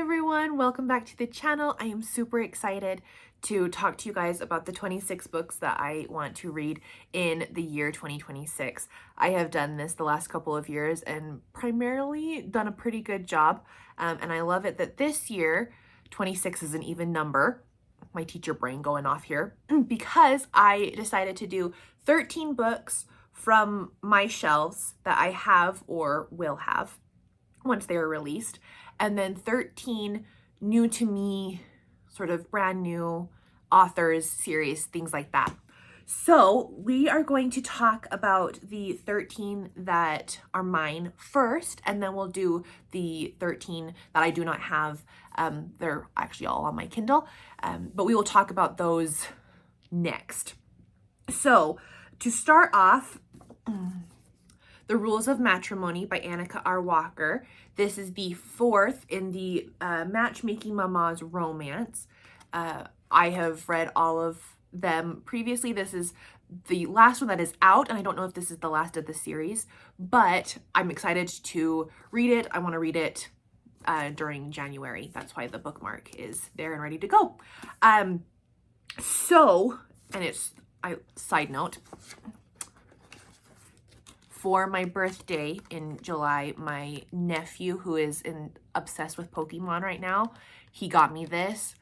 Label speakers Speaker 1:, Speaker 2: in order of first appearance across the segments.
Speaker 1: everyone, welcome back to the channel. I am super excited to talk to you guys about the 26 books that I want to read in the year 2026. I have done this the last couple of years and primarily done a pretty good job. And I love it that this year, 26 is an even number. My teacher brain going off here because I decided to do 13 books from my shelves that I have or will have once they are released, and then 13 new to me, sort of brand new authors, series, things like that. So we are going to talk about the 13 that are mine first, and then we'll do the 13 that I do not have. They're actually all on my Kindle, but we will talk about those next. So to start off, The Rules of Matrimony by Annika R. Walker. This is the fourth in the Matchmaking Mama's romance. I have read all of them previously. This is the last one that is out, and I don't know if this is the last of the series, but I'm excited to read it. I want to read it during January. That's why the bookmark is there and ready to go. Side note, for my birthday in July, my nephew, who is obsessed with Pokemon right now, he got me this,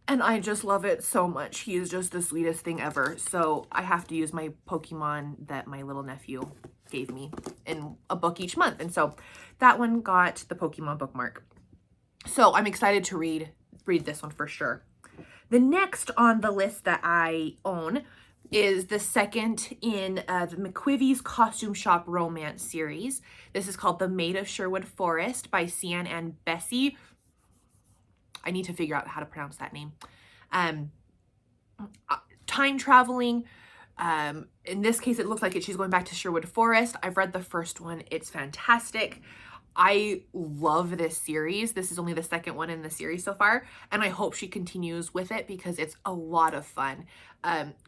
Speaker 1: and I just love it so much. He is just the sweetest thing ever. So I have to use my Pokemon that my little nephew gave me in a book each month. And so that one got the Pokemon bookmark. So I'm excited to read this one for sure. The next on the list that I own is the second in the McQuivey's Costume Shop romance series. This is called The Maid of Sherwood Forest by Sian and Bessie. I need to figure out how to pronounce that name. Time traveling. In this case, it looks like she's going back to Sherwood Forest. I've read the first one. It's fantastic. I love this series. This is only the second one in the series so far, and I hope she continues with it because it's a lot of fun.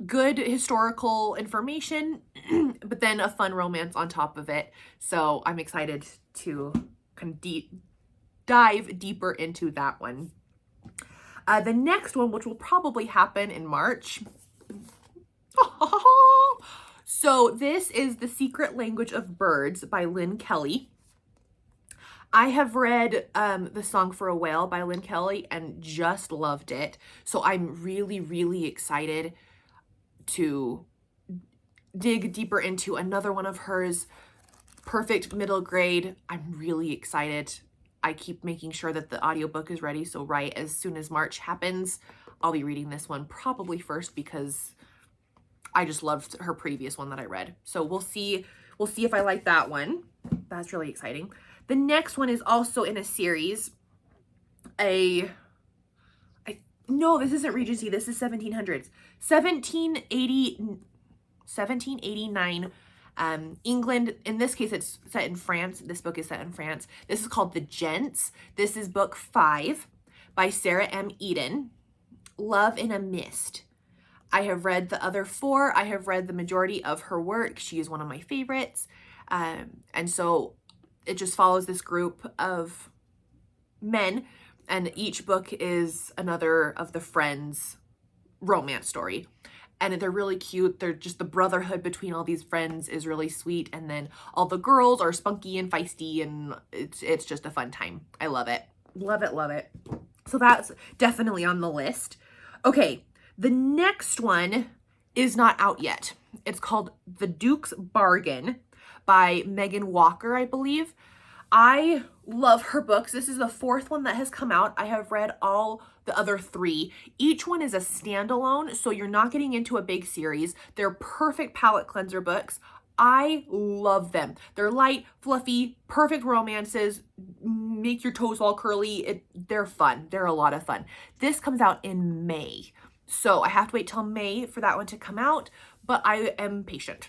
Speaker 1: Good historical information, but then a fun romance on top of it. So I'm excited to kind of dive deeper into that one. The next one, which will probably happen in March. So this is The Secret Language of Birds by Lynn Kelly. I have read The Song for a Whale by Lynn Kelly and just loved it. So I'm really, really excited to dig deeper into another one of hers, Perfect Middle Grade. I'm really excited. I keep making sure that the audiobook is ready. So right as soon as March happens, I'll be reading this one probably first because I just loved her previous one that I read. So we'll see if I like that one. That's really exciting. The next one is also in a series. No, this isn't Regency. This is 1700s. 1789 England. In this case, it's set in France. This book is set in France. This is called The Gents. This is book 5 by Sarah M. Eden. Love in a Mist. I have read the other 4. I have read the majority of her work. She is one of my favorites. And so it just follows this group of men, and each book is another of the friends' romance story. And they're really cute. They're just, the brotherhood between all these friends is really sweet. And then all the girls are spunky and feisty, and it's just a fun time. I love it. Love it, love it. So that's definitely on the list. Okay, the next one is not out yet. It's called The Duke's Bargain by Megan Walker, I believe. I love her books. This is the 4th one that has come out. I have read all the other 3. Each one is a standalone, so you're not getting into a big series. They're perfect palate cleanser books. I love them. They're light, fluffy, perfect romances, make your toes all curly. They're fun. They're a lot of fun. This comes out in May, so I have to wait till May for that one to come out, but I am patient.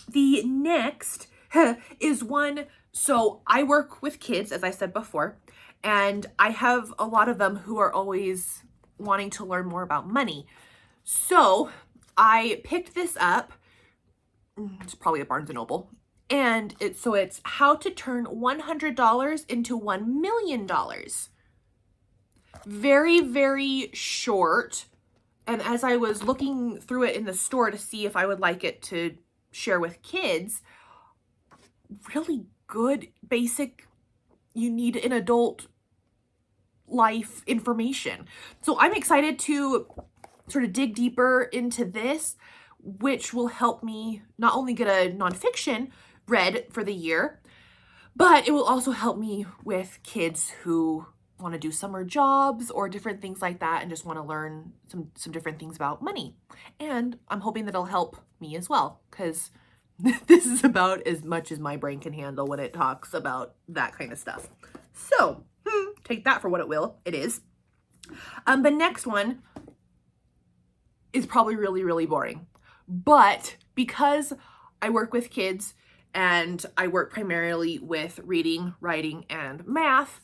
Speaker 1: The next is one, so I work with kids, as I said before, and I have a lot of them who are always wanting to learn more about money. So I picked this up. It's probably a Barnes & Noble. And it's how to turn $100 into $1 million. Very, very short. And as I was looking through it in the store to see if I would like it to share with kids, really good, basic, you need an adult life information. So I'm excited to sort of dig deeper into this, which will help me not only get a nonfiction read for the year, but it will also help me with kids who want to do summer jobs or different things like that and just want to learn some different things about money. And I'm hoping that it'll help me as well, because this is about as much as my brain can handle when it talks about that kind of stuff. So take that for what it will. It is. The next one is probably really, really boring. But because I work with kids and I work primarily with reading, writing, and math,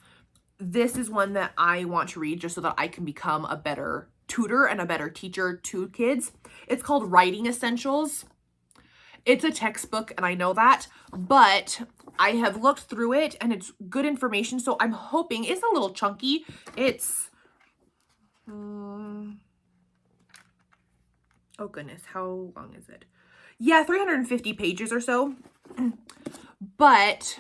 Speaker 1: this is one that I want to read just so that I can become a better tutor and a better teacher to kids. It's called Writing Essentials. It's a textbook, and I know that, but I have looked through it and it's good information. So I'm hoping it's a little chunky. It's, oh goodness, how long is it? Yeah, 350 pages or so. But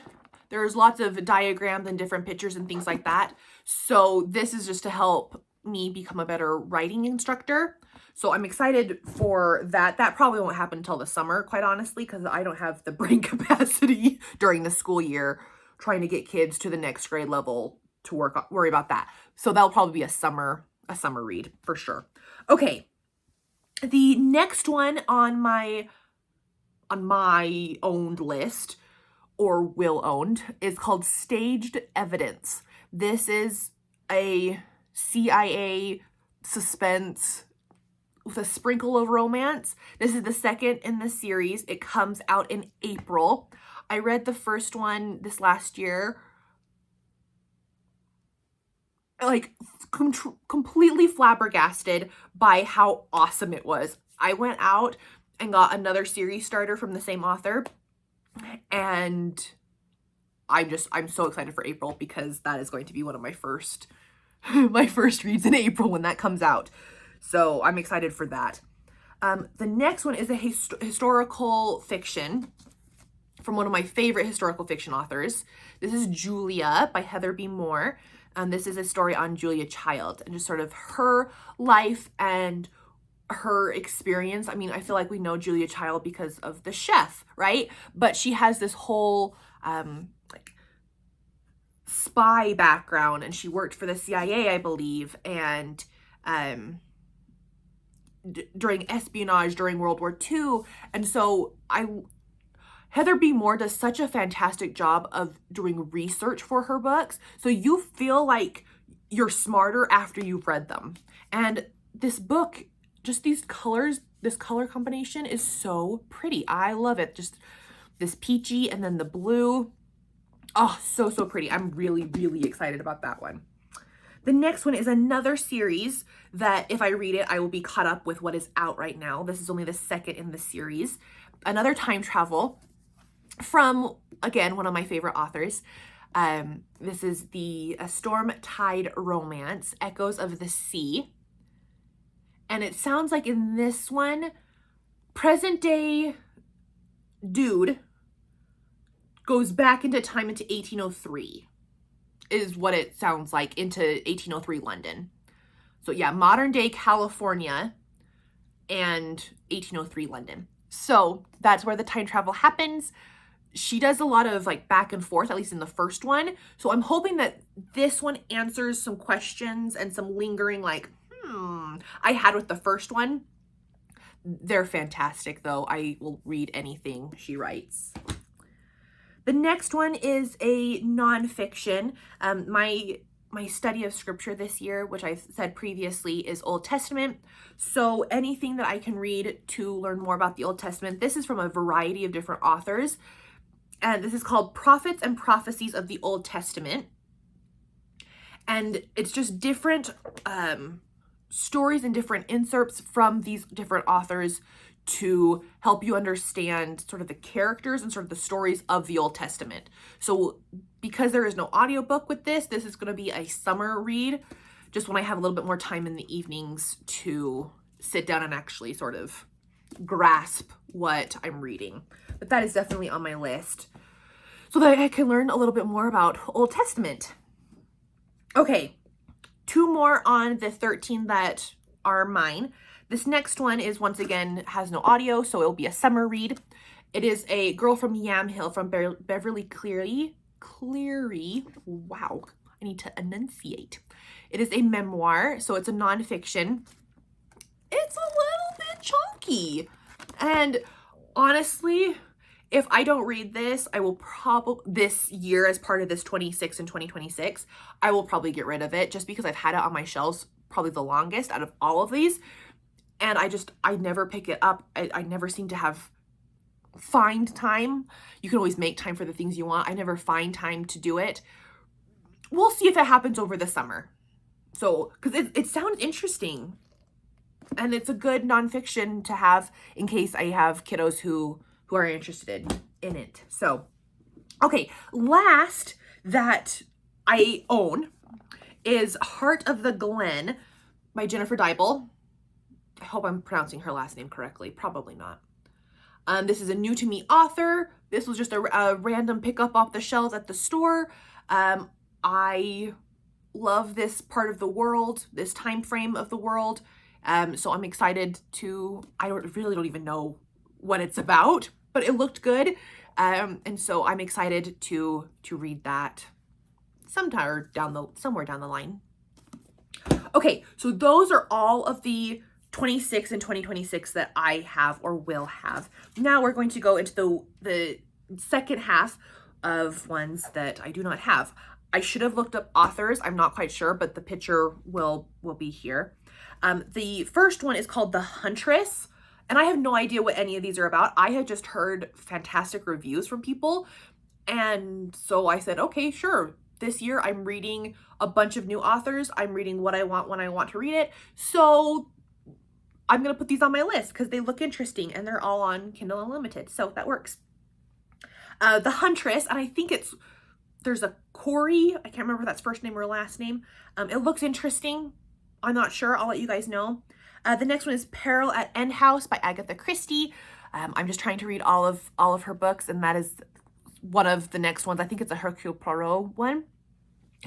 Speaker 1: there's lots of diagrams and different pictures and things like that. So this is just to help me become a better writing instructor. So I'm excited for that. That probably won't happen until the summer, quite honestly, because I don't have the brain capacity during the school year trying to get kids to the next grade level to worry about that. So that'll probably be a summer read for sure. Okay. The next one on my owned list, or will-owned, is called Staged Evidence. This is a CIA suspense with a sprinkle of romance. This is the second in the series. It comes out in April. I read the first one this last year. Like, completely flabbergasted by how awesome it was. I went out and got another series starter from the same author, and I'm so excited for April because that is going to be one of my first reads in April when that comes out. So I'm excited for that. The next one is a historical fiction from one of my favorite historical fiction authors. This is Julia by Heather B. Moore. This is a story on Julia Child and just sort of her life and her experience. I mean, I feel like we know Julia Child because of The Chef, right? But she has this whole like spy background, and she worked for the CIA, I believe, and during espionage during World War II. And so Heather B. Moore does such a fantastic job of doing research for her books. So you feel like you're smarter after you've read them. And this book, just these colors, this color combination is so pretty. I love it. Just this peachy and then the blue. Oh, so, so pretty. I'm really, really excited about that one. The next one is another series that if I read it, I will be caught up with what is out right now. This is only the second in the series. Another time travel from, again, one of my favorite authors. This is A Storm Tide Romance, Echoes of the Sea. And it sounds like in this one, present day dude goes back into time into 1803 is what it sounds like, into 1803 London. So yeah, modern day California and 1803 London. So that's where the time travel happens. She does a lot of like back and forth, at least in the first one. So I'm hoping that this one answers some questions and some lingering like, I had with the first one. They're fantastic though. I will read anything she writes. The next one is a nonfiction. My study of scripture this year, which I've said previously, is Old Testament. So anything that I can read to learn more about the Old Testament. This is from a variety of different authors. And this is called Prophets and Prophecies of the Old Testament. And it's just different stories and different inserts from these different authors to help you understand sort of the characters and sort of the stories of the Old Testament. So because there is no audiobook with this, this is going to be a summer read, just when I have a little bit more time in the evenings to sit down and actually sort of grasp what I'm reading. But that is definitely on my list so that I can learn a little bit more about Old Testament. Okay, 2 more on the 13 that are mine. This next one is, once again, has no audio, so it'll be a summer read. It is A Girl from Yamhill from Beverly Cleary. Wow, I need to enunciate. It is a memoir, so it's a nonfiction. It's a little bit chunky. And honestly, if I don't read this, I will probably, this year as part of this 26 and 2026, I will probably get rid of it just because I've had it on my shelves probably the longest out of all of these. And I never pick it up. I never seem to find time. You can always make time for the things you want. I never find time to do it. We'll see if it happens over the summer. So, because it sounds interesting. And it's a good nonfiction to have in case I have kiddos who are interested in it. So, okay, last that I own is Heart of the Glen by Jennifer Dybel. I hope I'm pronouncing her last name correctly. Probably not. This is a new to me author. This was just a random pickup off the shelves at the store. I love this part of the world, this time frame of the world. So I'm excited to, I really don't even know what it's about, but it looked good. And so I'm excited to read that somewhere down the line. Okay, so those are all of the 26 and 2026 that I have or will have. Now we're going to go into the second half of ones that I do not have. I should have looked up authors. I'm not quite sure, but the picture will be here. The first one is called The Huntress, and I have no idea what any of these are about. I had just heard fantastic reviews from people, and so I said, okay, sure. This year I'm reading a bunch of new authors. I'm reading what I want when I want to read it. So I'm going to put these on my list because they look interesting and they're all on Kindle Unlimited. So that works. The Huntress, and I think there's a Corey. I can't remember if that's first name or last name. It looks interesting. I'm not sure. I'll let you guys know. The next one is Peril at End House by Agatha Christie. I'm just trying to read all of her books, and that is one of the next ones. I think it's a Hercule Poirot one.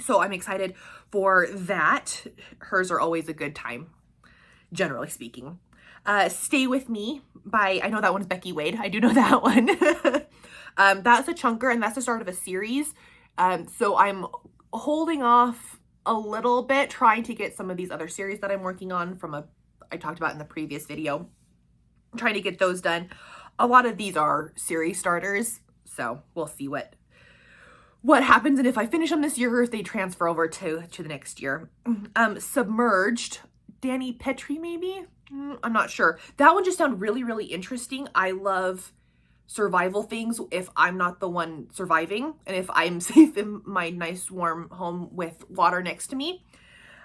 Speaker 1: So I'm excited for that. Hers are always a good time, generally speaking. Stay With Me by, I know that one's Becky Wade. I do know that one. That's a chunker, and that's the start of a series. So I'm holding off a little bit, trying to get some of these other series that I'm working on I talked about in the previous video. I'm trying to get those done. A lot of these are series starters, so we'll see what happens and if I finish them this year or if they transfer over to the next year. Submerged, Danny Petrie maybe? I'm not sure. That one just sounded really, really interesting. I love survival things if I'm not the one surviving and if I'm safe in my nice warm home with water next to me.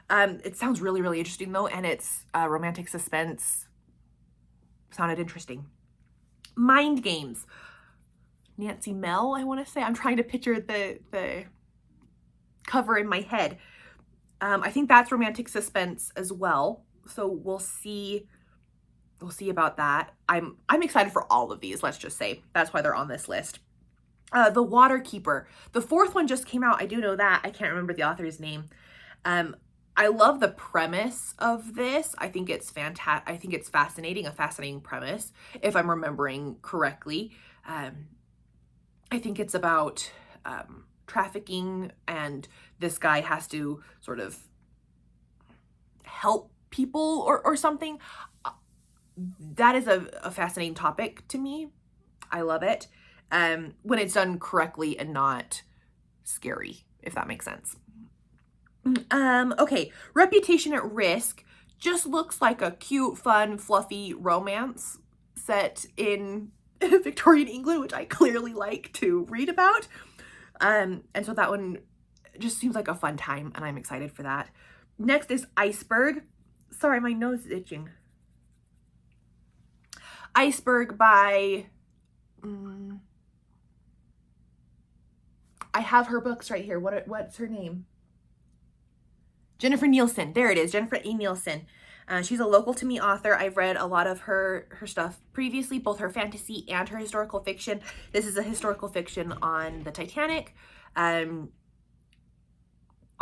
Speaker 1: It sounds really, really interesting though, and it's romantic suspense. Sounded interesting. Mind Games. Nancy Mel, I want to say. I'm trying to picture the cover in my head. I think that's romantic suspense as well. So we'll see about that. I'm excited for all of these, let's just say. That's why they're on this list. The Waterkeeper. The fourth one just came out. I do know that. I can't remember the author's name. I love the premise of this. I think it's fantastic. I think it's fascinating, a fascinating premise, if I'm remembering correctly. I think it's about trafficking, and this guy has to sort of help people or something. That is a fascinating topic to me. I love it when it's done correctly and not scary, if that makes sense. Okay, Reputation at Risk just looks like a cute, fun, fluffy romance set in Victorian England, which I clearly like to read about. And so that one just seems like a fun time, and I'm excited for that. Next is Iceberg. Sorry, my nose is itching. Iceberg by, I have her books right here. What's her name? Jennifer Nielsen. There it is, Jennifer E. Nielsen. She's a local to me author. I've read a lot of her stuff previously, both her fantasy and her historical fiction. This is a historical fiction on the Titanic.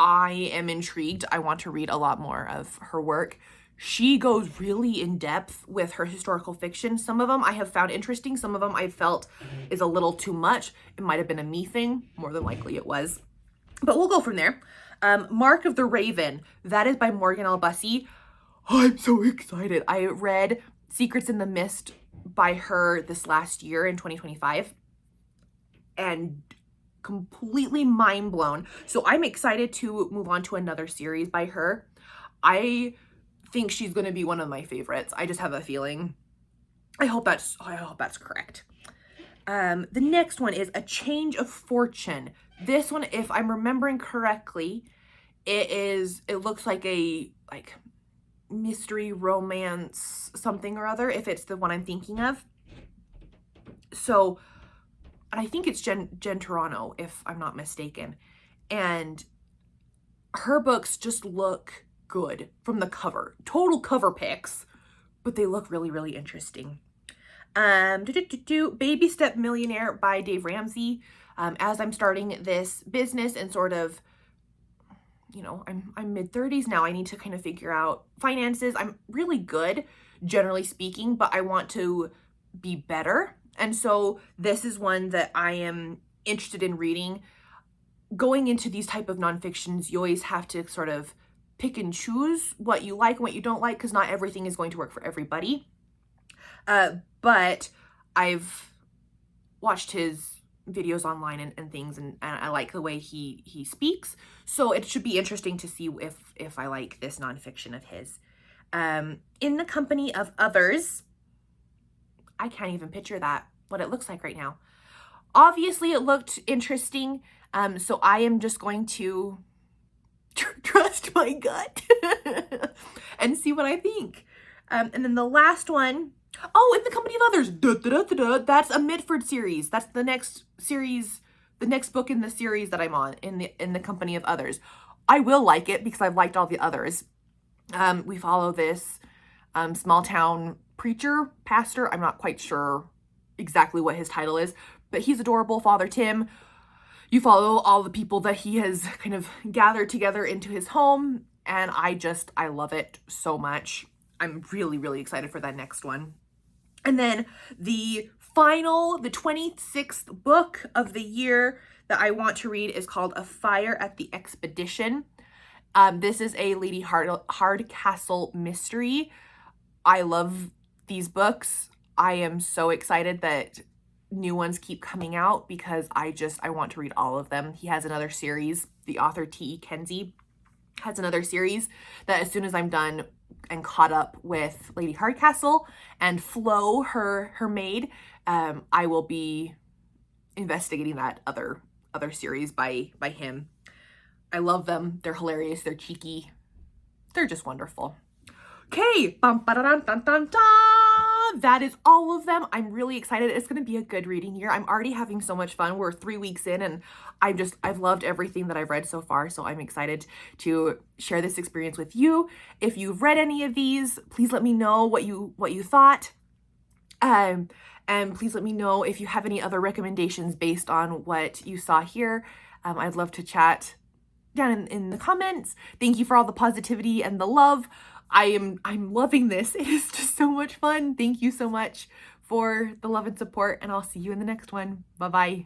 Speaker 1: I am intrigued. I want to read a lot more of her work. She goes really in depth with her historical fiction. Some of them I have found interesting. Some of them I felt is a little too much. It might have been a me thing. More than likely it was. But we'll go from there. Mark of the Raven. That is by Morgan L. Bussey. Oh, I'm so excited. I read Secrets in the Mist by her this last year in 2025. And completely mind blown. So I'm excited to move on to another series by her. I think she's going to be one of my favorites. I just have a feeling. I hope that's correct. The next one is A Change of Fortune. This one, if I'm remembering correctly, it looks like a mystery romance something or other, if it's the one I'm thinking of. So, and I think it's Jen Toronto, if I'm not mistaken. And her books just look good from the cover. Total cover pics, but they look really, really interesting. Baby Step Millionaire by Dave Ramsey. As I'm starting this business and sort of, you know, I'm mid-30s now. I need to kind of figure out finances. I'm really good, generally speaking, but I want to be better. And so this is one that I am interested in reading. Going into these type of nonfictions, you always have to sort of pick and choose what you like and what you don't like, because not everything is going to work for everybody. But I've watched his videos online and things, and I like the way he speaks. So it should be interesting to see if I like this nonfiction of his. In the Company of Others. I can't even picture what it looks like right now. Obviously, it looked interesting. So I am just going to trust my gut and see what I think. And then the last one, In the Company of Others. That's a Mitford series. That's the next series, the next book in the series that I'm on, in the Company of Others. I will like it because I've liked all the others. We follow this small town preacher, pastor. I'm not quite sure exactly what his title is, but he's adorable, Father Tim. You follow all the people that he has kind of gathered together into his home, and I love it so much. I'm really, really excited for that next one. And then the 26th book of the year that I want to read is called A Fire at the Expedition. This is a Lady Hardcastle mystery. I love these books. I am so excited that new ones keep coming out because I want to read all of them. He has another series. The author T.E. Kenzie has another series that as soon as I'm done and caught up with Lady Hardcastle and Flo, her maid, I will be investigating that other series by him. I love them. They're hilarious. They're cheeky. They're just wonderful. Okay, that is all of them. I'm really excited. It's going to be a good reading year. I'm already having so much fun. We're 3 weeks in, and I've loved everything that I've read so far. So I'm excited to share this experience with you. If you've read any of these, please let me know what you thought. And please let me know if you have any other recommendations based on what you saw here. I'd love to chat down in the comments. Thank you for all the positivity and the love. I'm loving this. It is just so much fun. Thank you so much for the love and support, and I'll see you in the next one. Bye-bye.